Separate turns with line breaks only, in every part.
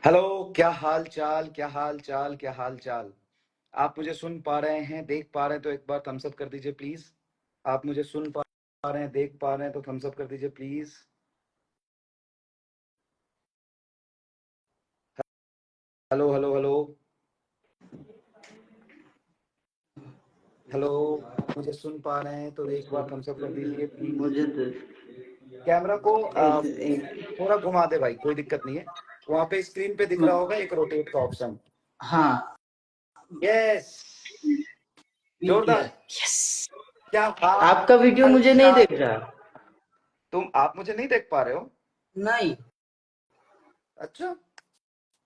Hello. क्या हाल चाल, क्या हाल चाल, क्या हाल चाल। आप मुझे सुन पा रहे हैं, देख पा रहे हैं तो एक बार थम्स अप कर दीजिए प्लीज। आप मुझे सुन पा रहे हैं, देख पा रहे हैं तो थम्स अप कर दीजिए please. Hello hello hello hello. मुझे सुन पा रहे हैं तो एक बार थम्स अप कर दीजिए प्लीज।
मुझे तो
कैमरा को
एक
थोड़ा घुमा दे भाई, कोई दिक्कत नहीं है। वहां पे स्क्रीन पे दिख रहा होगा एक रोटेट का ऑप्शन।
हाँ
यस,
ठीक है।
जोरदार। क्या
आपका वीडियो
हाल
मुझे नहीं
चाल।
देख रहा।
आप मुझे नहीं देख पा रहे हो?
नहीं।
अच्छा,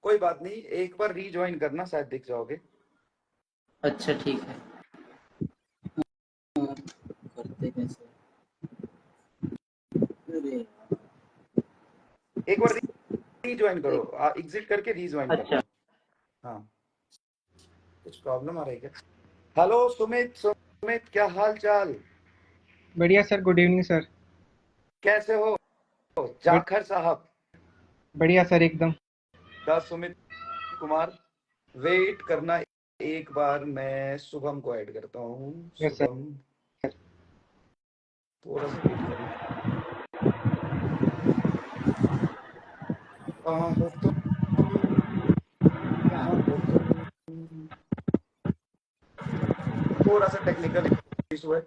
कोई बात नहीं, एक बार रीज्वाइन करना, शायद दिख जाओगे।
अच्छा ठीक है। करते कैसे? अरे
एक बार रीज्वाइन करो, एग्जिट करके रीज्वाइन
अच्छा।
करना। हाँ, कुछ प्रॉब्लम आ रही है क्या? हेलो सुमित, सुमित क्या हाल चाल,
बढ़िया सर, गुड इवनिंग सर।
कैसे हो
बट
जाखर साहब?
बढ़िया सर एकदम।
द सुमित कुमार। वेट करना, एक बार मैं शुभम को ऐड करता हूँ।
Yes sir.
शुभम, थोड़ा सा वेट करना। कहाँ हो तुम, कहाँ हो तुम? थोड़ा सा टेक्निकल इशू है,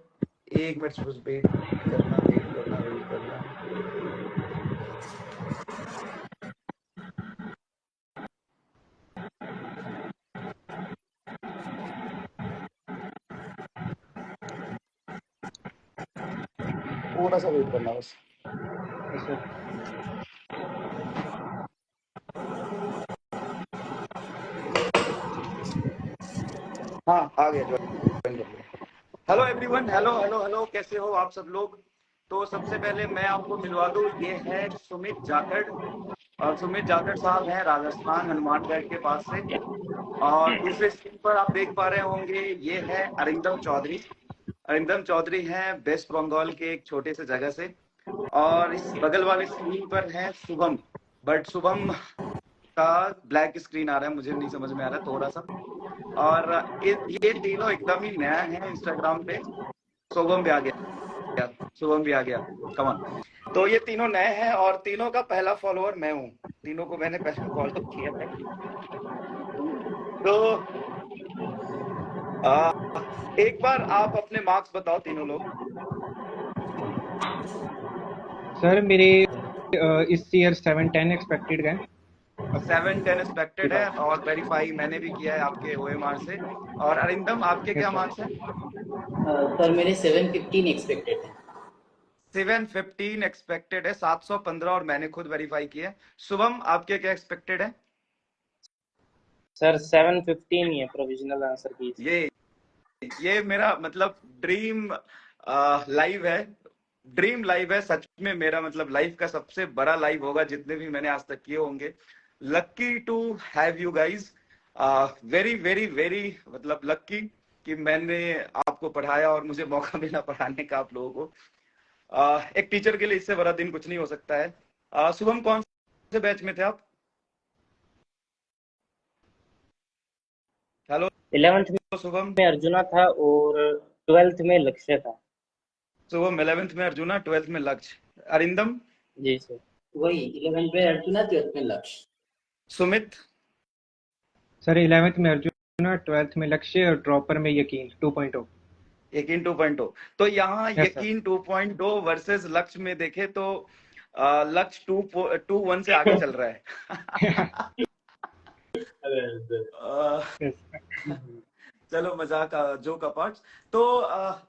एक मिनट बस वेट करना, वेट करना, वेट करना। थोड़ा सा वेट करना बस।
Yes sir.
हाँ, आ गया, ज्वाइन कर लिया। Hello everyone, hello hello hello, कैसे हो आप सब लोग? तो सबसे पहले मैं आपको मिलवा दूं, ये है सुमित जाखड़। और सुमित जाखड़ साहब हैं राजस्थान हनुमानगढ़ के पास से। और दूसरे स्क्रीन पर आप देख पा रहे होंगे, ये है अरिंदम चौधरी। अरिंदम चौधरी हैं वेस्ट बंगाल के एक छोटे से जगह से। और इस बगल वाले स्क्रीन पर है शुभम। बट शुभम का ब्लैक स्क्रीन आ रहा है, मुझे नहीं समझ में आ रहा है थोड़ा सा। और ये तीनों एकदम ही नया है इंस्टाग्राम पे। शुभम भी आ गया, शुभम भी आ गया, कमान। तो ये तीनों नए हैं और तीनों का पहला फॉलोअर मैं हूँ। तीनों को मैंने पहले फॉलो किया है। तो आ, एक बार आप अपने मार्क्स बताओ तीनों लोग।
सर मेरे इस ईयर 710 एक्सपेक्टेड गए।
710 एक्सपेक्टेड है
बात।
और वेरीफाई मैंने भी किया है आपके ओएमआर से। और अरिंदम, आपके
यस
क्या
सर।
मार्क्स हैं?
सर मेरे 715 एक्सपेक्टेड है।
715 एक्सपेक्टेड है, 715, और मैंने खुद वेरीफाई किया है। शुभम, आपके क्या एक्सपेक्टेड है?
सर 715 ही है प्रोविजनल आंसर की।
ये मेरा मतलब ड्रीम लाइव है, ड्रीम लाइव है सच में। मेरा मतलब लाइफ का सबसे बड़ा लाइव होगा जितने भी मैंने आज तक किए होंगे। Lucky to have you guys, very very very, मतलब लक्की कि मैंने आपको पढ़ाया और मुझे मौका मिला पढ़ाने का आप लोगों को। एक टीचर के लिए इससे बड़ा दिन कुछ नहीं हो सकता है। शुभम, कौन से बैच में थे आप? Hello
11th
Shubham.
में अर्जुना था और 12th में लक्ष्य था।
शुभम 11th में अर्जुना, 12th में लक्ष्य। अरिंदम?
जी सर।
वही 11 पे अर्जुना, 12 में लक्ष्य।
सुमित?
सर 11th में अर्जुन, 12th में लक्ष्य और ड्रॉपर में यकीन 2.0।
यकीन 2.0। तो यहाँ
यस सर।
यकीन 2.0 वर्सेस लक्ष्य में देखे तो लक्ष्य 2.1 से आगे चल रहा है। अ, चलो मजाक जोक अपार्ट। तो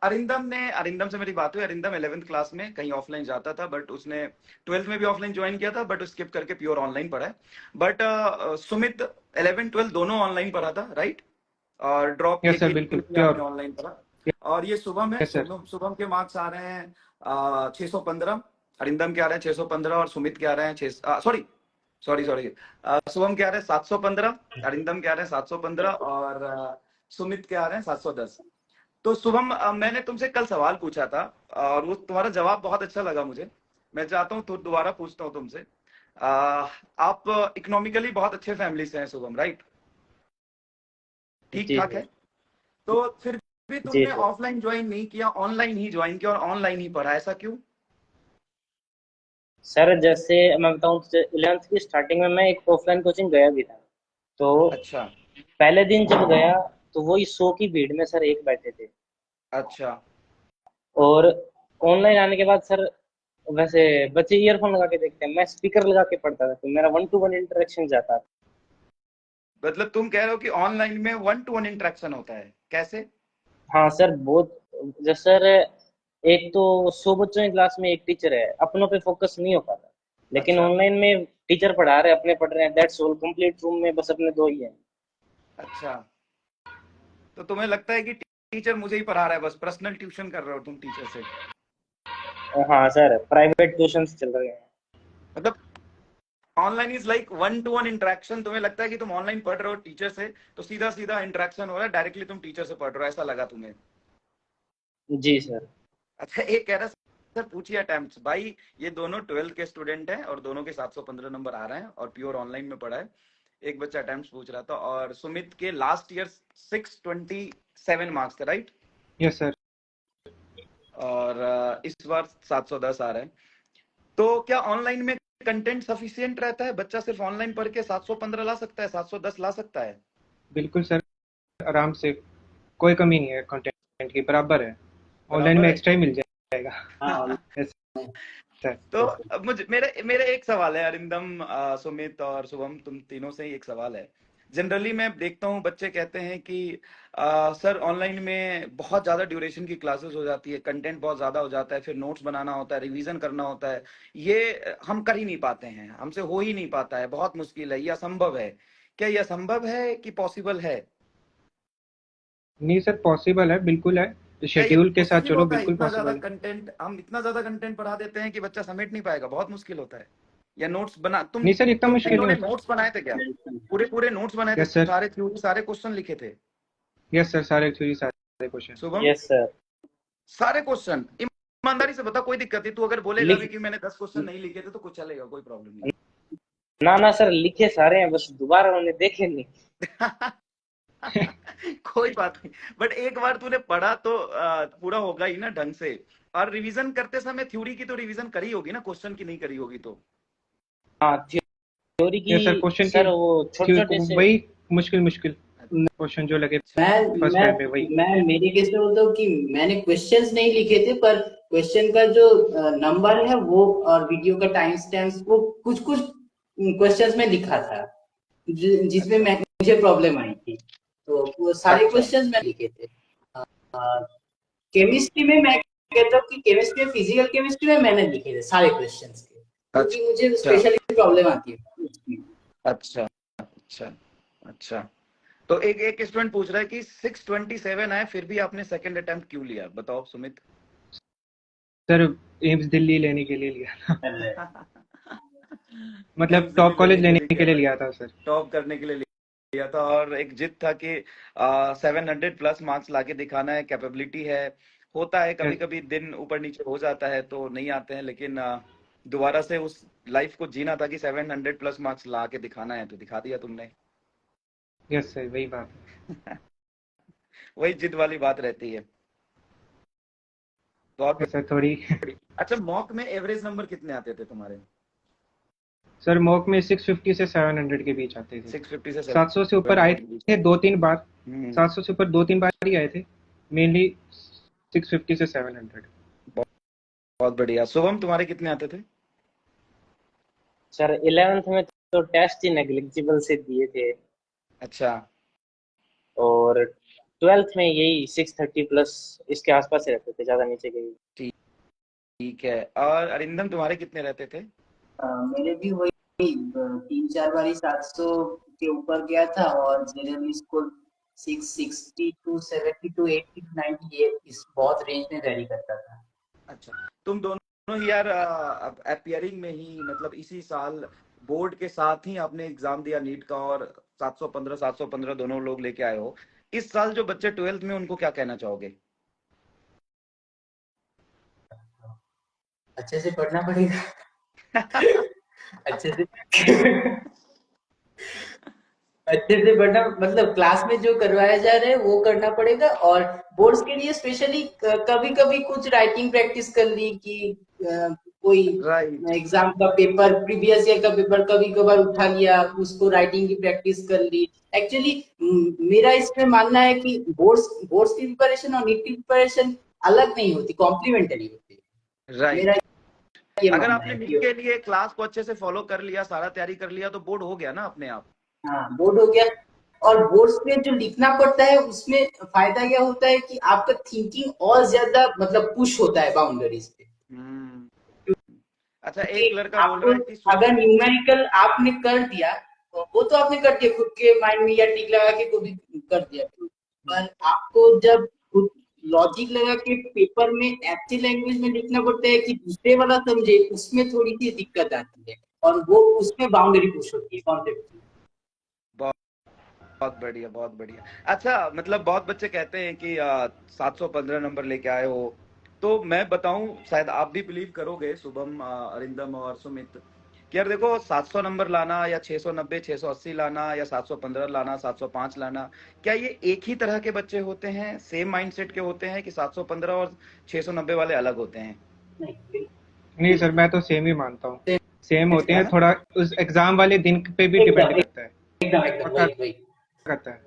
अरिंदम से मेरी बात हुई। अरिंदम 11th क्लास में कहीं ऑफलाइन जाता था, बट उसने 12th में भी ऑफलाइन ज्वाइन किया था, बट स्किप करके प्योर ऑनलाइन पढ़ा है। बट सुमित 11 12 दोनों ऑनलाइन पढ़ा था, राइट? और ड्रॉप
यस सर,
यकीन
बिल्कुल
भी आपने
प्योर।
ऑनलाइन पढ़ा। और ये शुभम है,
यस सर।
शुभम शुभम के मार्क्स आ रहे हैं 615। अरिंदम के आ रहे हैं 615 और सुमित के आ रहे हैं 6, सॉरी सॉरी सॉरी, शुभम के आ रहे हैं 715, अरिंदम के आ रहे हैं 715 और सुमित के आ रहे हैं 710। तो शुभम, मैंने तुमसे कल सवाल पूछा था और वो तुम्हारा जवाब बहुत अच्छा लगा मुझे। मैं चाहता हूँ तो दोबारा पूछता हूँ तुमसे। आप इकोनॉमिकली बहुत अच्छे फैमिली से हैं शुभम, राइट? ठीक
जी
ठाक है।
सर।
तो फिर भी
जी
तुमने
सर।
ऑफलाइन ज्वाइन नहीं किया, ऑनलाइन ही ज्वाइन किया और ऑनलाइन ही पढ़ा, ऐसा क्यों?
सर जैसे मैं बताऊं तो 11th की स्टार्टिंग में मैं एक ऑफलाइन कोचिंग गया भी था। तो
अच्छा
पहले दिन जब गया तो वही 100 की भीड़ में सर एक बैठे थे।
अच्छा।
और ऑनलाइन आने के बाद सर वैसे बच्चे ईयरफोन लगा के देखते हैं, मैं स्पीकर लगा के पढ़ता था तो मेरा 1-to-1 इंटरेक्शन जाता था।
मतलब तुम कह रहे हो कि ऑनलाइन में 1-to-1 इंटरेक्शन होता है, कैसे?
हाँ सर बहुत। जैसे सर एक तो 100 बच्चों की क्लास में एक टीचर है, अपनों पे फोकस नहीं हो पाता। लेकिन
अच्छा
ऑनलाइन में टीचर पढ़ा रहे अपने पढ़ रहे हैं, दैट्स ऑल। कंप्लीट रूम में बस अपने दो ही हैं।
अच्छा। तो तुम्हें लगता है कि टीचर मुझे ही पढ़ा रहा है, बस पर्सनल ट्यूशन कर रहे हो तुम टीचर से?
हाँ सर, प्राइवेट ट्यूशंस चल रहे हैं।
मतलब online is like 1-to-1 interaction. तुम्हें लगता है कि तुम ऑनलाइन पढ़ रहे हो टीचर से तो सीधा सीधा इंटरेक्शन हो रहा है, डायरेक्टली तुम टीचर से पढ़ रहे हो, ऐसा लगा तुम्हें?
जी सर।
अच्छा, एक कह रहा सर पूछिए अटेम्प्ट भाई। ये दोनों 12th के स्टूडेंट हैं और दोनों के 715 नंबर आ रहे हैं और प्योर ऑनलाइन में पढ़ा है। एक बच्चा अटेम्प्ट पूछ रहा था और सुमित के लास्ट ईयर 627 मार्क्स थे, राइट?
Yes sir.
और इस बार 710 आ रहे हैं। तो क्या ऑनलाइन में कंटेंट सफिशिएंट रहता है? बच्चा सिर्फ ऑनलाइन पढ़ के 715 ला सकता है, 710 ला सकता है?
बिल्कुल सर, आराम से, कोई कमी नहीं है, कंटेंट की बराबर है। ऑनलाइन
बराबर
में
है।
एक्स्ट्रा ही मिल जाएगा।
हाँ
यस सर।
तो अब मुझे मेरे मेरे एक सवाल है अरिंदम, सुमित और शुभम, तुम तीनों से ही एक सवाल है। जनरली मैं देखता हूँ बच्चे कहते हैं कि सर ऑनलाइन में बहुत ज्यादा ड्यूरेशन की क्लासेस हो जाती है, कंटेंट बहुत ज्यादा हो जाता है, फिर नोट्स बनाना होता है, रिवीजन करना होता है, ये हम कर ही नहीं पाते हैं, हमसे हो ही नहीं पाता है, बहुत मुश्किल है, ये असंभव है। क्या ये असंभव है कि पॉसिबल है?
नहीं सर, पॉसिबल है, बिल्कुल है।
क्या ये
शेड्यूल के साथ
पॉसिबल
चलो,
होता है?
बिल्कुल
इतना ज्यादा
पॉसिबल है।
कंटेंट, हम इतना ज्यादा कंटेंट पढ़ा देते हैं कि बच्चा समेट नहीं पाएगा, बहुत मुश्किल होता है। या नोट्स बना, तुम
नहीं सर, इतना
तुम
मुश्किल
तीनों
नहीं
ने
होता।
नोट्स बनाए थे क्या? पूरे पूरे नोट्स बनाए थे,
यस सर।
सारे थ्योरी सारे क्वेश्चन लिखे थे?
यस सर, सारे थ्योरी, सारे क्वेश्चन।
Shubham,
yes sir.
सारे क्वेश्चन ईमानदारी से बता, कोई दिक्कत नहीं, तू अगर बोलेगा भी
लिख
कि मैंने 10 क्वेश्चन नहीं लिखे थे तो कुछ चलेगा, कोई प्रॉब्लम नहीं
ना ना सर, लिखे सारे हैं, बस दोबारा उन्हें देखे नहीं।
है। कोई बात नहीं, बट एक बार तूने पढ़ा तो पूरा होगा ही ना ढंग से। और रिवीजन करते समय थ्योरी की तो रिवीजन करी होगी ना, क्वेश्चन की नहीं करी होगी तो?
हाँ, थ्योरी की।
यस सर, क्वेश्चन की
सर वो छोटे छोटे से।
वही मुश्किल मुश्किल क्वेश्चन जो लगे
अच्छा
फर्स्ट
मैं
टाइम में, वही।
मैं मेरे केस में बोलता हूँ कि मैंने क्वेश्चंस नहीं लिखे थे, पर क्वेश्चन का जो नंबर है वो और वीडियो का टाइम स्टैम्प्स वो कुछ कुछ क्वेश्चंस में लिखा था, जिसमें
अच्छा
मुझे प्रॉब्लम आई थी, तो वो सारे
अच्छा
क्वेश्चंस मैं लिखे थे। केमिस्ट्री में मैं कहता हूँ कि केमिस्ट्री में, फिजिकल केमिस्ट्री में मैंने लिखे थे सारे क्वेश्चंस के, क्योंकि मुझे
अच्छा
स्पेशली प्रॉब्लम आती है उसमें।
अच्छा अच्छा अच्छा। तो एक एक स्टूडेंट पूछ रहा है कि 627 आए फिर भी आपने सेकंड अटेम्प्ट क्यों लिया, बताओ सुमित।
सर एम्स दिल्ली लेने के लिए लिया था। मतलब
एम्स दिल्ली
टॉप कॉलेज
लेने के
लेने
लिए
के
क्या
लिए
था?
लिया था सर।
टॉप करने के लिए लिया था और एक जिद था कि 700 प्लस मार्क्स लाके दिखाना है, कैपेबिलिटी है। होता है कभी
यस
कभी दिन ऊपर नीचे हो जाता है तो नहीं आते हैं, लेकिन दोबारा से उस लाइफ को जीना था कि 700 प्लस मार्क्स ला के दिखाना है, तो दिखा दिया तुमने।
यस सर, वही बात है।
वही जिद वाली बात रहती है। बहुत
यस सर, थोड़ी।
बड़ी। अच्छा, मॉक में एवरेज नंबर कितने आते थे तुम्हारे?
सर मॉक में 650 से 700 के बीच आते थे।
650 से
700 से ऊपर आए
700 के बीच।
थे दो तीन बार।
हम्म,
700 से ऊपर दो तीन बार ही आए थे। मेनली 650 से 700।
बहुत बढ़िया। शुभम, तुम्हारे कितने आते थे?
सर 11th में तो टेस्ट ही नेग्लिजिबल से दिए थे।
अच्छा
और 12th में यही 630 प्लस इसके आसपास ही रहते थे, ज्यादा नीचे के भी।
ठीक है। और अरिंदम, तुम्हारे कितने रहते थे?
मेरे भी वही 3-4 बार 700 के ऊपर गया था, और generally school 660 to 70 to 80 to 90, ये इस बहुत रेंज में वैरी करता था।
अच्छा, तुम दोनों ही यार अपियरिंग में ही, मतलब इसी साल बोर्ड के साथ ही आपने एग्जाम दिया नीट का और 715 दोनों लोग लेके आए हो। इस साल जो बच्चे 12th में, उनको क्या कहना चाहोगे?
अच्छे से पढ़ना पड़ेगा। अच्छे से अच्छे से पढ़ना, मतलब क्लास में जो करवाया जा रहा है वो करना पड़ेगा, और बोर्ड्स के लिए स्पेशली कभी कभी कुछ राइटिंग प्रैक्टिस कर ली कि कोई
राइट।
एग्जाम का पेपर, प्रीवियस ईयर का पेपर कभी कभार उठा लिया, उसको राइटिंग की प्रैक्टिस कर ली। एक्चुअली मेरा इसमें मानना है कि बोर्ड्स बोर्ड्स की प्रिपरेशन और नीट की प्रिपरेशन अलग नहीं होती, कॉम्प्लीमेंटरी होती है।
राइट।
मेरा ये
अगर
मानना
आपने
है
नीट
कि
के लिए क्लास को अच्छे से फॉलो कर लिया, सारा तैयारी कर लिया, तो बोर्ड हो गया ना अपने आप।
हाँ, बोर्ड हो गया। और बोर्ड्स में जो लिखना पड़ता है उसमें फायदा क्या होता है कि आपका थिंकिंग और ज्यादा मतलब पुश होता है बाउंड्रीज पे।
हम्म। अच्छा,
क्योंकि
एक लड़का बोल
आपको
रहा है कि
अगर न्यूमेरिकल आपने कर दिया तो वो तो आपने कर दिया खुद के माइंड में, या टिक लगा के को भी कर दिया, पर आपको जब खुद लॉजिक लगा के पेपर में ऐसी लैंग्वेज में लिखना पड़ता है कि दूसरे वाला समझे, उसमें थोड़ी सी दिक्कत आती है, और वो उसमें बाउंड्री पुश होती है कॉन्सेप्ट की।
बहुत बढ़िया, बहुत बढ़िया। अच्छा, मतलब बहुत बच्चे कहते हैं कि 715 नंबर लेके आए हो, तो मैं बताऊं, शायद आप भी बिलीव करोगे शुभम, अरिंदम और सुमित, कि यार देखो 700 नंबर लाना या 690 680 लाना या 715 लाना 705 लाना, क्या ये एक ही तरह के बच्चे होते हैं, सेम माइंडसेट के होते हैं, कि 715 और 690 वाले अलग होते हैं?
नहीं,
नहीं सर, मैं तो सेम ही मानता हूँ। सेम होते
है
हैं,
ना?
थोड़ा उस एग्जाम वाले दिन पे भी डिपेंड
एकदम
करता है।
एकदम एकदम
पक्का
वही वही।
करता है,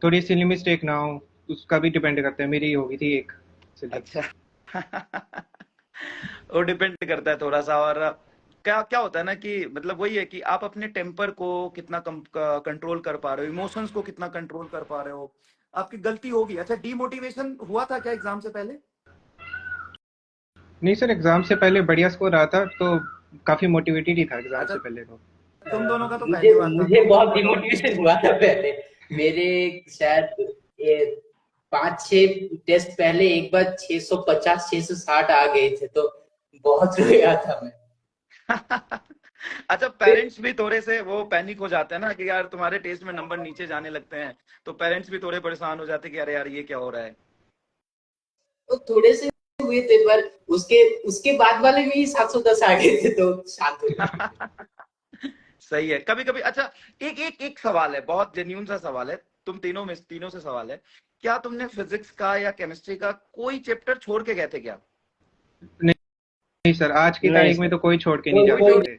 थोड़ी सिली मिस्टेक ना हो उसका भी डिपेंड करता है। मेरी होगी थी एक सिली।
अच्छा। वो डिपेंड करता है थोड़ा सा। और क्या क्या होता है ना कि मतलब वही है कि आप अपने टेम्पर को कितना कंट्रोल कर पा रहे हो, इमोशंस को कितना कंट्रोल कर पा रहे हो। आपकी गलती होगी। अच्छा, डीमोटिवेशन हुआ था क्या एग्जाम से पहले?
नहीं सर, एग्जाम से पहले बढ़िया स्कोर रहा था, तो काफी मोटिवेटेड ही था एग्जाम
अच्छा,
से पहले तो।
तुम दोनों का तो
मुझे
पहली बार था,
मुझे
तुम दोनों
बहुत
बताओ।
डिमोटिवेशन हुआ था पहले। मेरे शायद ये 5-6 टेस्ट पहले एक बार 650 660 आ गए थे, तो बहुत रोया था मैं।
अच्छा, पेरेंट्स भी थोड़े से वो पैनिक हो जाते हैं ना कि यार तुम्हारे टेस्ट में नंबर नीचे जाने लगते हैं, तो पेरेंट्स भी थोड़े परेशान हो जाते हैं कि अरे यार ये क्या हो रहा है।
तो थोड़े से हुए थे, पर उसके उसके बाद वाले में ही 710 आ गए थे, तो शांत हो गया।
सही है। कभी कभी अच्छा, एक एक एक सवाल है, बहुत जेन्यून सा सवाल है, तुम तीनों से सवाल है, क्या तुमने फिजिक्स का या केमिस्ट्री का कोई चैप्टर छोड़ के गए थे क्या?
नहीं, नहीं सर, आज की
नहीं
तारीख में
सर।
तो कोई छोड़ के नहीं
कोई
जा
कोई
सकते।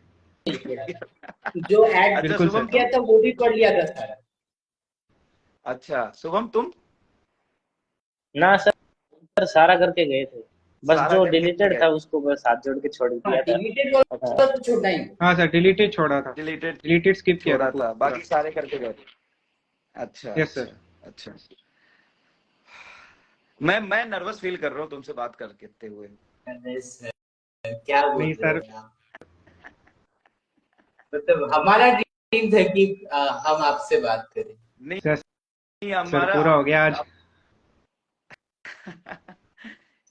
नहीं किया था, जो ऐड
अच्छा
बिल्कुल
शुभम,
सर।
किया
तुम?
था वो भी पढ़ लिया था सारा।
अच्छा शुभम, तुम?
ना सर, सारा करके गए थे, बस
सारा
जो
करके
डिलीटेड
गए?
था उसको बस हाथ जोड़ के छोड़
हाँ,
दिया था।
डिलीटेड
हाँ।
वाला तो छोड़ना ही।
हाँ सर, डिलीटेड छोड़ा था।
डिलीटेड
डिलीटेड स्किप किया था
छोड़ा था,
पूरा।
बाकी सारे करके गए थे। अच्छा
यस सर।
अच्छा। अच्छा, मैं नर्वस फील कर रहा हूँ तुमसे बात करते हुए।
अरे सर, क्या बोल
नहीं
रहे
सर।
हो आप? मतलब हमारा ड्रीम था कि हम आपसे बात करें।
सर,
नहीं,
सर
हमारा
पूरा हो गया आज।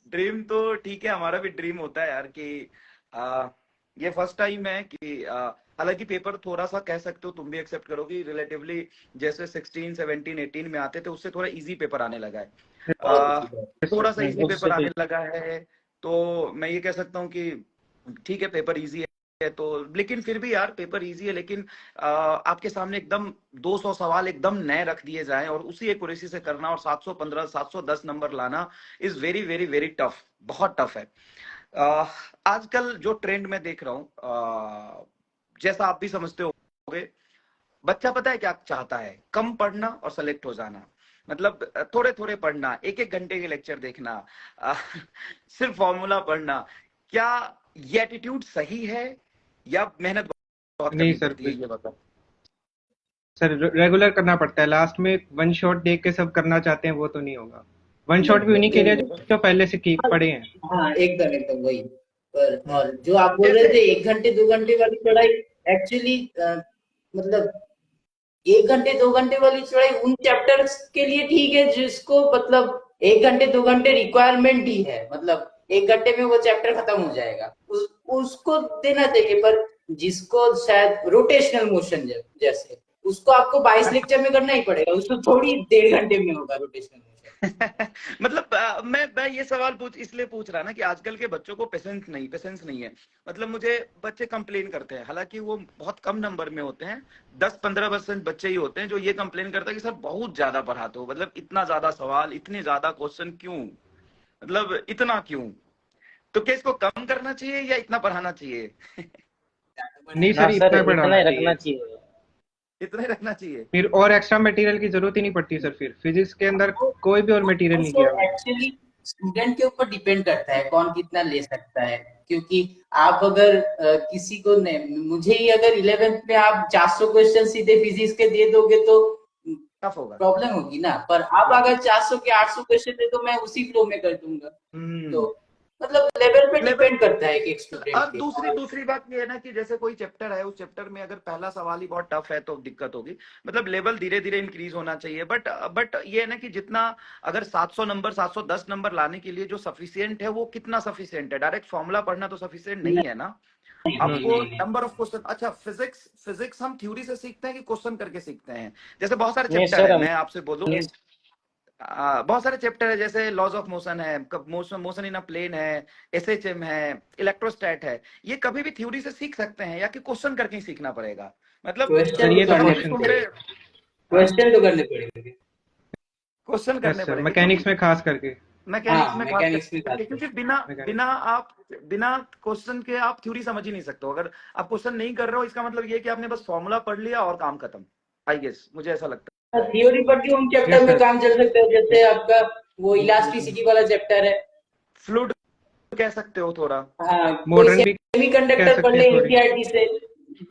ड्रीम तो ठीक है, हमारा भी ड्रीम होता है यार कि ये फर्स्ट टाइम है कि हालांकि पेपर थोड़ा सा कह सकते हो, तुम भी एक्सेप्ट करोगी, रिलेटिवली जैसे 16 17 18 में आते थे उससे थोड़ा इजी पेपर आने लगा है।
बहुत अच्छी बात।
यस
थोड़ा
सर।
सा इजी
उससे
पेपर
तो
आने लगा है, तो मैं ये कह सकता हूँ कि ठीक है पेपर इजी है तो, लेकिन फिर भी यार पेपर इजी है, लेकिन आपके सामने एकदम 200 सवाल एकदम नए रख दिए जाएं और उसी एक्यूरेसी से करना और 715 710 नंबर लाना is very very very tough, बहुत टफ है। आजकल जो ट्रेंड में देख रहा हूँ, जैसा आप भी समझते होगे, बच्चा पता है क्या चाहता है? कम पढ़ना और सेलेक्ट हो जाना। मतलब थोड़े थोड़े पढ़ना, एक एक घंटे के लेक्चर देखना, अ, सिर्फ फॉर्मूला पढ़ना। क्या ये एटीट्यूड सही है या मेहनत बहुत
नहीं
करनी
सर,
पड़ती है, ये बताओ।
सर रेगुलर करना पड़ता है। लास्ट में वन शॉट देख के सब करना चाहते हैं, वो तो नहीं होगा। वन शॉट भी उन्हीं के लिए जो पहले से की पढ़े हैं।
हाँ, एकदम एकदम वही। पर और जो आप बोल रहे
जैसे
थे 1 घंटे 2 घंटे वाली पढ़ाई, एक्चुअली मतलब 1 घंटे 2 घंटे वाली पढ़ाई उन चैप्टर्स के लिए ठीक है जिसको मतलब 1 घंटे 2 घंटे रिक्वायरमेंट ही है, मतलब 1 घंटे में वो चैप्टर खत्म हो जाएगा, उसको देना चाहिए। पर जिसको शायद रोटेशनल मोशन जैसे, उसको आपको 22 लेक्चर में करना ही पड़ेगा, उसको थोड़ी 1.5 घंटे में होगा रोटेशनल मोशन।
मतलब मैं ये सवाल इसलिए पूछ रहा ना कि आजकल के बच्चों को पेशेंस नहीं है। मतलब मुझे बच्चे कंप्लेन करते हैं, हालांकि वो बहुत कम नंबर में होते हैं, 10-15% बच्चे ही होते हैं जो ये कंप्लेन करते हैं कि सर बहुत ज्यादा पढ़ाते हो, मतलब इतना ज्यादा सवाल, इतने ज्यादा क्वेश्चन क्यों, मतलब इतना क्यों? तो क्या इसको कम करना चाहिए या इतना पढ़ाना चाहिए?
नहीं
ना
सर,
सर,
इतना
इतना
पढ़ाना
ही रखना
चाहिए।
चाहिए।
इतना ही रखना चाहिए।
फिर और एक्स्ट्रा मटेरियल की जरूरत ही नहीं पड़ती सर, फिर फिजिक्स के अंदर कोई भी और मटेरियल नहीं किया मैंने।
एक्चुअली स्टूडेंट के ऊपर डिपेंड करता है कौन कितना ले सकता है, क्योंकि आप अगर किसी को नहीं, मुझे ही अगर 11th में आप 400 क्वेश्चन सीधे फिजिक्स के दे दोगे तो
टफ होगा।
प्रॉब्लम होगी ना, पर आप अगर 400 के 800 क्वेश्चन दे तो मैं उसी फ्लो में कर दूंगा। तो मतलब लेवल पे
लेवल।
डिपेंड करता है कि एक स्टूडेंट
अब
के।
दूसरी बात ये है ना कि जैसे कोई चैप्टर है, उस चैप्टर में अगर पहला सवाल ही बहुत टफ है तो दिक्कत होगी। मतलब लेवल धीरे धीरे इंक्रीज होना चाहिए। बट ये है ना कि जितना, अगर 700 नंबर 710 नंबर लाने के लिए जो सफिशियंट है, वो कितना सफिशियंट है? डायरेक्ट फॉर्मूला पढ़ना तो सफिशियंट नहीं है ना।
नहीं
आपको
नहीं
नंबर ऑफ क्वेश्चन, अच्छा फिजिक्स हम थ्योरी से सीखते हैं कि क्वेश्चन करके सीखते हैं? जैसे बहुत सारे
नहीं
चैप्टर
सर,
है,
हम
मैं आपसे बोलूं, बहुत सारे चैप्टर है, जैसे लॉज ऑफ मोशन है, मोशन इन अ प्लेन है, एसएचएम है, इलेक्ट्रोस्टैट है। ये कभी भी थ्योरी से सीख सकते हैं या कि क्वेश्चन करके ही सीखना पड़ेगा? मतलब
सर
क्वेश्चन
ये
तो
तो
करने
सपोज
क्वेश्चन से।
तुमसे
क्वेश्चन तो करने पड़ेंगे।
क्वेश्चन
यस
करने
सर,
पड़ेंगे, क्योंकि
मैकेनिक्स में खास करके।
मैकेनिक्स
हाँ
में खास
मैकेनिक्स में खास
करके, क्योंकि
कर।
बिना
मैकेनिक्स।
आप बिना क्वेश्चन के आप थ्योरी समझ ही नहीं सकते हो। अगर आप क्वेश्चन नहीं कर रहे हो, इसका मतलब ये है कि आपने बस फॉर्मूला पढ़ लिया और काम खत्म। आई गेस, मुझे ऐसा लगता है।
थ्योरी पर भी उन चैप्टर
यस
में
सर।
काम चल सकता है, जैसे आपका वो इलास्टिसिटी वाला चैप्टर है।
फ्लूइड कह सकते हो थोड़ा।
हाँ, कोई
मॉडर्न भी कह
सेमीकंडक्टर पढ़
सकते
ले
हैं थोड़ी।
एनसीईआरटी से,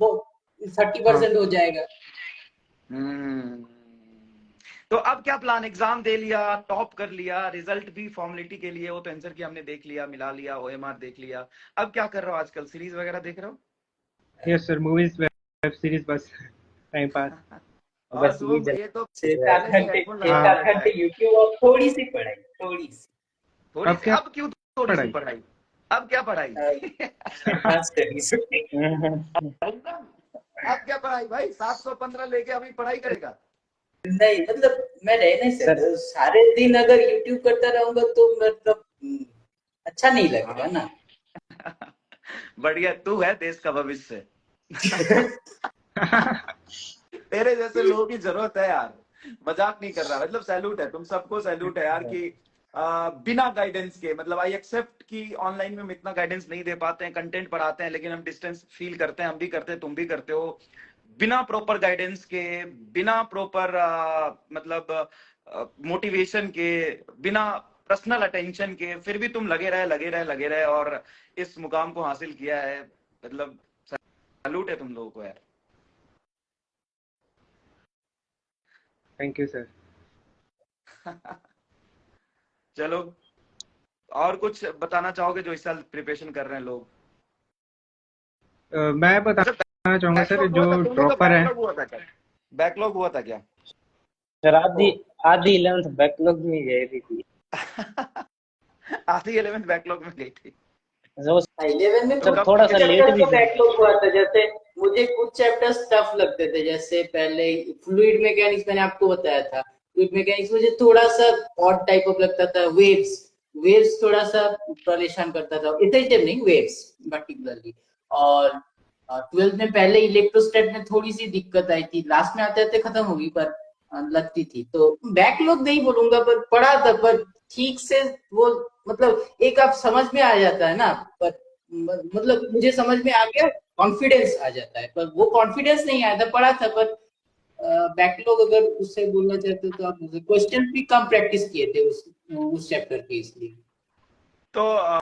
वो 30%
हाँ।
हो जाएगा।
हम्म। तो अब क्या प्लान? एग्जाम दे लिया, टॉप कर लिया, रिजल्ट भी फॉर्मेलिटी के लिए, वो तो आंसर की हमने देख लिया, मिला लिया, ओएमआर देख लिया। अब क्या कर रहे हो आजकल? सीरीज वगैरह देख रहे हो?
Yes sir, movies web series बस, टाइम पास।
और
बस ये
शुभम,
जल
ये तो
छह
रहा
सात
पहले से
घंटे
हेडफोन
छह
लगा के
हाँ।
सात
बैठा
घंटे
है।
यूट्यूब और थोड़ी सी पढ़ाई, थोड़ी सी
थोड़ी
अब
सी?
क्या
अब क्यों थोड़ी सी
पढ़ाई?
पढ़ाई? अब क्या पढ़ाई?
Advance studies.
है।
अब क्या पढ़ाई भाई? 715 लेके अभी पढ़ाई करेगा?
नहीं मतलब मैं रह नहीं
सर
सकता सारे दिन अगर यूट्यूब करता रहूंगा तो मतलब अच्छा नहीं लगेगा
हाँ।
ना।
बढ़िया, तू है देश का भविष्य। तेरे जैसे लोगों की जरूरत है यार। मजाक नहीं कर रहा, मतलब सैल्यूट है, तुम सबको सैल्यूट है यार कि बिना गाइडेंस के, मतलब आई एक्सेप्ट कि ऑनलाइन में हम इतना गाइडेंस नहीं दे पाते हैं, कंटेंट पढ़ाते हैं, लेकिन हम डिस्टेंस फील करते हैं, हम भी करते हैं, तुम भी करते हो। बिना प्रॉपर गाइडेंस के, बिना प्रॉपर मतलब मोटिवेशन के, बिना पर्सनल अटेंशन के, फिर भी तुम लगे रहे और इस मुकाम को हासिल किया है। मतलब सैल्यूट है तुम लोगों को यार।
Thank you sir.
चलो, और कुछ बताना चाहोगे जो इस साल प्रिपरेशन कर रहे हैं लोग?
मैं
अच्छा,
बताना चाहूंगा सर,
बैकलॉग हुआ
जो
था तुम लोग का?
ड्रॉपर है।
बैकलॉग हुआ था क्या? बैकलॉग हुआ था क्या?
सर, आधी
ओ।
आधी 11th बैकलॉग में गई थी।
आधी 11th बैकलॉग में गई थी।
जो
11 में
तो
सर
कुछ
कब
थोड़ा
कुछ
सा
निकली?
लेट
चैप्टर
भी
तो
थी।
बैकलॉग हुआ था, जैसे मुझे कुछ चैप्टर्स टफ लगते थे, जैसे पहले फ्लूइड मैकेनिक्स मैंने आपको बताया था। फ्लूइड मैकेनिक्स मुझे थोड़ा सा ऑड टाइप ऑफ लगता था। वेव्स वेव्स थोड़ा सा परेशान करता था, इतने नहीं वेव्स पर्टिकुलरली। और 12th में पहले इलेक्ट्रोस्टैट में थोड़ी सी दिक्कत आई थी, लास्ट में आते आते खत्म होगी, पर लगती थी। तो बैकलॉग नहीं बोलूंगा, पर पढ़ा था, पर ठीक से वो मतलब एक आप समझ में आ जाता है ना, पर मतलब मुझे समझ में आ गया, कॉन्फिडेंस आ जाता है, पर वो कॉन्फिडेंस नहीं आया था, पढ़ा था। पर बैकलॉग अगर उससे बोलना चाहते हो तो आप क्वेश्चन भी कम प्रैक्टिस किए थे उस चैप्टर के, इसलिए।
तो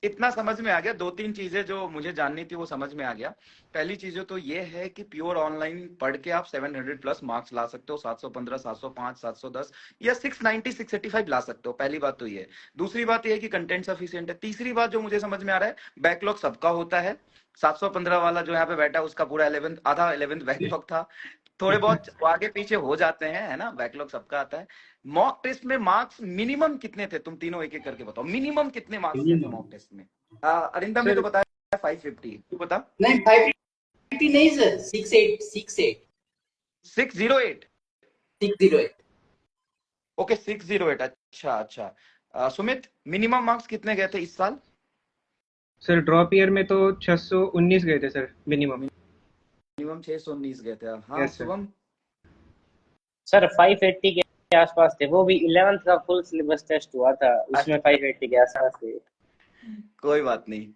इतना समझ में आ गया। दो तीन चीजें जो मुझे जाननी थी वो समझ में आ गया। पहली चीजें तो ये है कि प्योर ऑनलाइन पढ़ के आप 700 प्लस मार्क्स ला सकते हो, 715, 705, 710 या 690, 685 ला सकते हो। पहली बात तो ये है। दूसरी बात ये है कि कंटेंट सफिशिएंट है। तीसरी बात जो मुझे समझ में आ रहा है, बैकलॉग सबका होता है। 715 वाला जो यहाँ पे बैठा है उसका पूरा 11th, आधा 11th बैकलॉग था। थोड़े बहुत आगे पीछे हो जाते हैं, है ना, बैकलॉग सबका आता है। मॉक टेस्ट में मार्क्स मिनिमम कितने थे? तुम तीनों एक एक करके बताओ, मिनिमम कितने मार्क्स थे मॉक टेस्ट में? अरिंदम ने तो
सर
बताया 550, तू बता।
नहीं 550 नहीं सर, 68
608?
608।
ओके 608, अच्छा अच्छा। सुमित मिनिमम मार्क्स कितने गए थे इस साल?
सर ड्रॉप ईयर में तो 619 गए थे सर मिनिमम।
मिनिमम 619 गए थे। हाँ
यस सर।
शुभम?
सर 580 के आसपास थे, वो भी 11th का फुल सिलेबस टेस्ट हुआ था, उसमें
अच्छा
580 के आसपास थे।
कोई बात नहीं,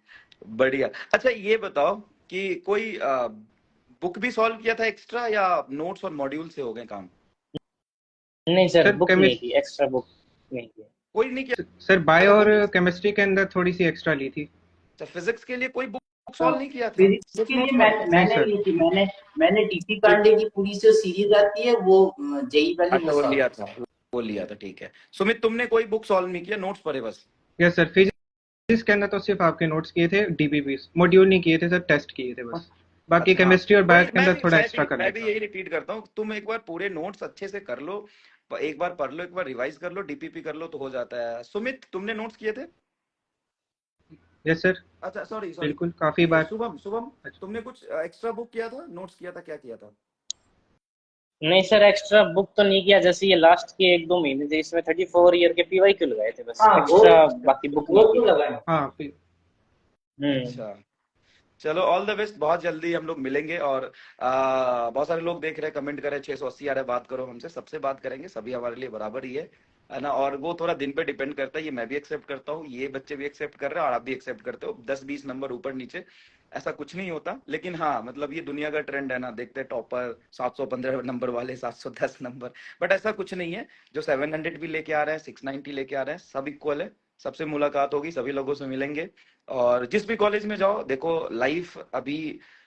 बढ़िया। अच्छा ये बताओ कि कोई बुक भी सॉल्व किया था एक्स्ट्रा या नोट्स और मॉड्यूल से हो गए काम?
नहीं सर,
सर
बुक नहीं की, एक्स्ट्रा बुक नहीं की।
कोई नहीं किया
सर बायो
था
और
बुक?
केमिस्ट्री के अंदर थोड़ी सी एक्स्ट्रा ली थी।
अच्छा फिजिक्स के लिए कोई बुक सॉल्व नहीं किया था,
फिजिक्स
सिर्फ
के लिए
नोट्स पढ़े थे?
नहीं
मैंने
सर।
ली थी, मैंने डीपी पांडे की पूरी जो सीरीज आती है वो जेई वाली
अच्छा
वो
वो
सॉल्व
लिया
की।
था, वो लिया था, ठीक है। सुमित तुमने कोई बुक सॉल्व नहीं किया, नोट्स पढ़े बस?
यस सर, फिजिक्स के अंदर तो सिर्फ आपके नोट्स किए थे, डीबीबी मॉड्यूल नहीं किए थे सर, टेस्ट किए थे बस। बाकी
अच्छा हाँ,
केमिस्ट्री और बायो
वही
के अंदर थोड़ा एक्स्ट्रा कर
मैं
लिया
भी
था।
यही रिपीट करता हूँ, तुम एक बार पूरे नोट्स अच्छे से कर लो, एक बार पढ़ लो, एक बार रिवाइज कर लो, डीपीपी कर लो तो हो जाता है। सुमित तुमने नोट्स किए थे?
यस सर,
अच्छा सॉरी सॉरी,
बिल्कुल काफी
ये
बार।
शुभम शुभम
अच्छा।
तुमने कुछ एक्स्ट्रा बुक किया था, नोट्स किया था, क्या किया था?
नहीं सर, एक्स्ट्रा बुक तो नहीं किया, जैसे ये लास्ट के 1-2 महीने थे, इसमें 34 ईयर के पीवाईक्यू लगाए थे बस,
हाँ
एक्स्ट्रा
अच्छा
बाकी बुक
वो
नहीं
तो
की।
लगा है।
हाँ
हम्म।
अच्छा, चलो ऑल द बेस्ट, बहुत जल्दी हम लोग मिलेंगे। और बहुत सारे लोग देख रहे हैं, कमेंट करे 680 आ रहा है, बात करो हमसे, सबसे बात करेंगे, सभी हमारे लिए बराबर ही है ना। और वो थोड़ा दिन पे डिपेंड करता है, ये मैं भी एक्सेप्ट करता हूँ, ये बच्चे भी एक्सेप्ट कर रहे हैं और आप भी एक्सेप्ट करते हो, 10-20 नंबर ऊपर नीचे ऐसा कुछ नहीं होता। लेकिन हाँ मतलब ये दुनिया का ट्रेंड है ना, देखते हैं टॉपर 715 नंबर वाले 710 नंबर, बट ऐसा कुछ नहीं है। जो 700 भी लेके आ रहे हैं, 690 लेके आ रहे हैं, सब इक्वल है। सबसे मुलाकात होगी, सभी लोगों से मिलेंगे। और जिस भी कॉलेज में जाओ, देखो लाइफ अभी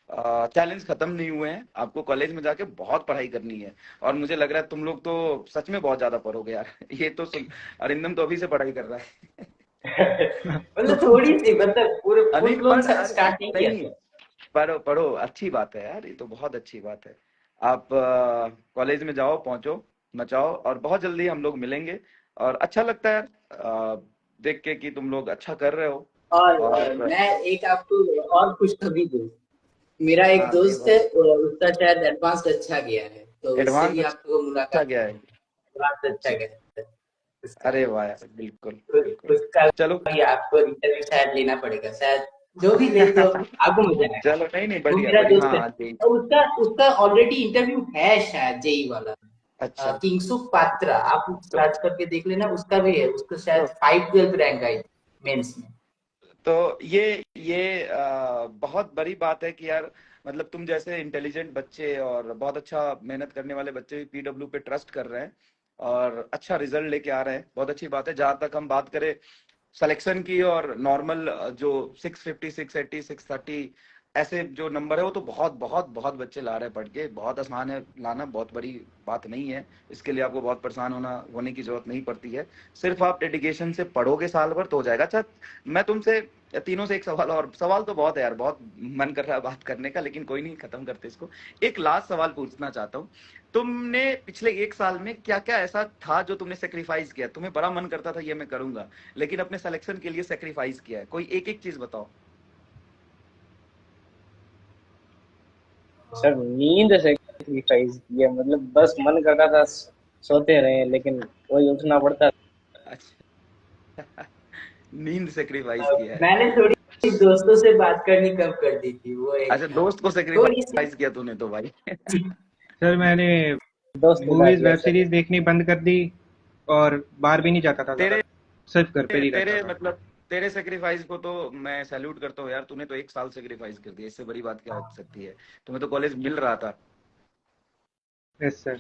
चैलेंज खत्म नहीं हुए हैं, आपको कॉलेज में जाके बहुत पढ़ाई करनी है। और मुझे लग रहा है तुम लोग तो सच में बहुत ज्यादा पढ़ोगे यार। ये तो सुन, अरिंदम तो अभी से पढ़ाई कर रहा है।
मतलब थोड़ी सी, मतलब पूरे फुल
नहीं
ब्लोन
पढ़, अरे
स्टार्ट नहीं किया
नहीं,
था।
पढ़ो पढ़ो, अच्छी बात है यार, ये तो बहुत अच्छी बात है। आप कॉलेज में जाओ, पहुंचो, मचाओ, और बहुत जल्दी हम लोग मिलेंगे। और अच्छा लगता है देख के कि तुम लोग अच्छा कर रहे हो।
और
और
मैं एक आपको और खुशखबरी दूं, मेरा एक
हाँ ये
दोस्त है, उसका शायद एडवांस अच्छा गया है, तो उससे
एडवांस
भी आपको
अच्छा
मुलाकात
गया है।
एडवांस अच्छा गया है उसका।
अरे वाह यार, बिल्कुल बिल्कुल।
उसका
चलो
भी आपको इंटरव्यू शायद लेना पड़ेगा शायद, जो भी ले तो आपको मजा आएगा।
चलो नहीं नहीं,
वो
बढ़िया
मेरा
बढ़िया,
दोस्त है,
हाँ जी।
और उसका उसका ऑलरेडी इंटरव्यू है शायद जेई वाला।
अच्छा
किंगसुक पात्रा, आप
तो
सर्च करके देख लेना, उसका भी है, उसका शायद
तो,
512 रैंक आई मेंस में।
तो ये बहुत बड़ी बात है कि यार, मतलब तुम जैसे इंटेलिजेंट बच्चे और बहुत अच्छा मेहनत करने वाले बच्चे भी पीडब्ल्यू पे ट्रस्ट कर रहे हैं और अच्छा रिजल्ट लेके आ रहे हैं, बहुत अच्छी बात है। जहां तक हम बात करें सिलेक्शन की, और नॉर्मल जो 650 680 630 ऐसे जो नंबर है, वो तो बहुत बहुत बहुत बच्चे ला रहे हैं पढ़ के, बहुत आसान है लाना, बहुत बड़ी बात नहीं है। इसके लिए आपको बहुत परेशान होने की जरूरत नहीं पड़ती है। सिर्फ आप डेडिकेशन से पढ़ोगे साल भर तो हो जाएगा। अच्छा मैं तुमसे तीनों से एक सवाल, और सवाल तो बहुत है यार, बहुत मन कर रहा है बात करने का, लेकिन कोई नहीं, खत्म करते इसको। एक लास्ट सवाल पूछना चाहता हूँ, तुमने पिछले एक साल में क्या क्या ऐसा था जो तुमने सेक्रीफाइस किया, तुम्हें बड़ा मन करता था ये मैं करूंगा, लेकिन अपने सिलेक्शन के लिए सेक्रीफाइस किया है? कोई एक एक चीज बताओ।
सर नींद सेक्रीफाइस किया, मतलब बस मन करता था सोते रहे, लेकिन वही उठना पड़ता।
अच्छा, नींद सेक्रीफाइस किया है।
मैंने थोड़ी दोस्तों से बात करनी कम कर दी थी, वो एक
अच्छा
था।
दोस्त को
थोड़ी सी
सेक्रीफाइस किया तूने तो भाई।
सर, मैंने
दोस्त ने
मूवीज
किया
वेब
सर।
सीरीज देखनी बंद कर दी और बाहर भी नहीं जाता था ज्यादा,
तेरे
सिर्फ घर पे ही रहता
तेरे
था।
मतलब तेरे सेक्रीफाइस को तो मैं सैल्यूट करता हूँ यार, तूने तो एक साल सेक्रीफाइस कर दिया, इससे बड़ी बात क्या हो सकती है? तुम्हें तो कॉलेज मिल रहा था।
Yes sir.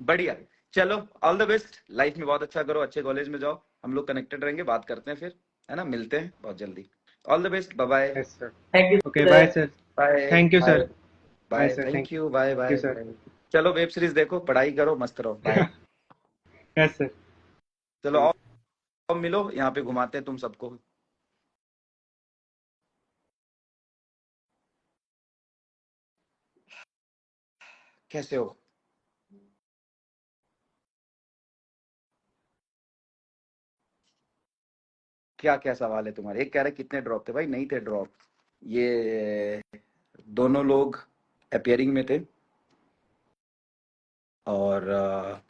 बढ़िया, चलो ऑल द बेस्ट, लाइफ में बहुत अच्छा करो, अच्छे कॉलेज में जाओ, हम लोग कनेक्टेड रहेंगे, बात करते हैं फिर, है ना, मिलते हैं बहुत जल्दी। All the best, bye bye.
Yes sir.
Thank you
okay, bye
sir.
Sir.
Bye
thank you
bye
sir. Bye
bye,
sir,
thank you, bye
you
bye
sir.
Bye. चलो वेब सीरीज देखो, पढ़ाई करो, मस्त रहो, बाय।
Yes sir.
चलो आओ मिलो, यहाँ पे घुमाते हैं तुम सबको। कैसे हो? क्या क्या सवाल है तुम्हारे? एक कह रहे कितने ड्रॉप थे, भाई नहीं थे ड्रॉप, ये दोनों लोग अपियरिंग में थे। और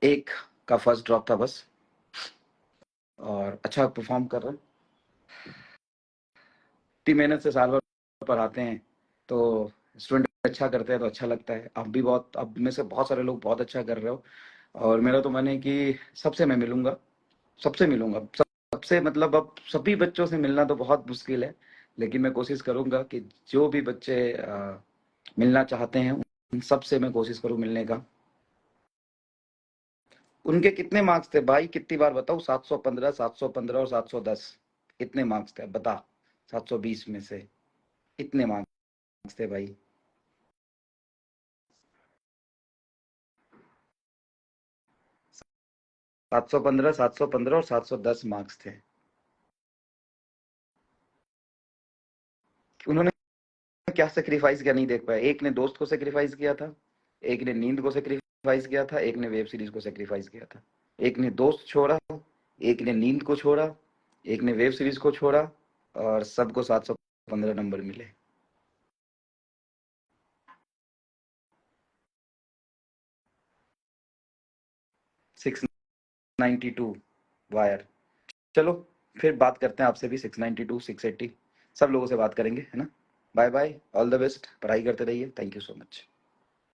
एक का फर्स्ट ड्रॉप था बस, और अच्छा परफॉर्म कर रहा है। इतनी मेहनत से साल भर पढ़ाते हैं तो स्टूडेंट अच्छा करते हैं तो अच्छा लगता है। अब में से बहुत सारे लोग बहुत अच्छा कर रहे हो, और मेरा तो मन है कि सबसे मैं मिलूंगा, सबसे मिलूंगा, सबसे मतलब अब सभी बच्चों से मिलना तो बहुत मुश्किल है, लेकिन मैं कोशिश करूंगा कि जो भी बच्चे मिलना चाहते हैं उन सबसे मैं कोशिश करूं मिलने का। उनके कितने मार्क्स थे भाई, कितनी बार बताऊं? 715, 715 और 710, इतने मार्क्स थे। बता, 720 में से इतने मार्क्स थे भाई। सात सौ पंद्रह और 710 मार्क्स थे। उन्होंने क्या सेक्रीफाइस किया नहीं देख पाया। एक ने दोस्त को सेक्रीफाइस किया था, एक ने नींद को सेक्रीफाइस किया था, एक ने वेब सीरीज को सेक्रीफाइस किया था। एक ने दोस्त छोड़ा, एक ने नींद को छोड़ा, एक ने वेब सीरीज को छोड़ा, और सबको 715 नंबर मिले। Six 92 wire. चलो फिर बात करते हैं आपसे भी, 692 680 सब लोगों से बात करेंगे, है ना। Bye bye, all the best, पढ़ाई करते रहिए, थैंक यू सो मच।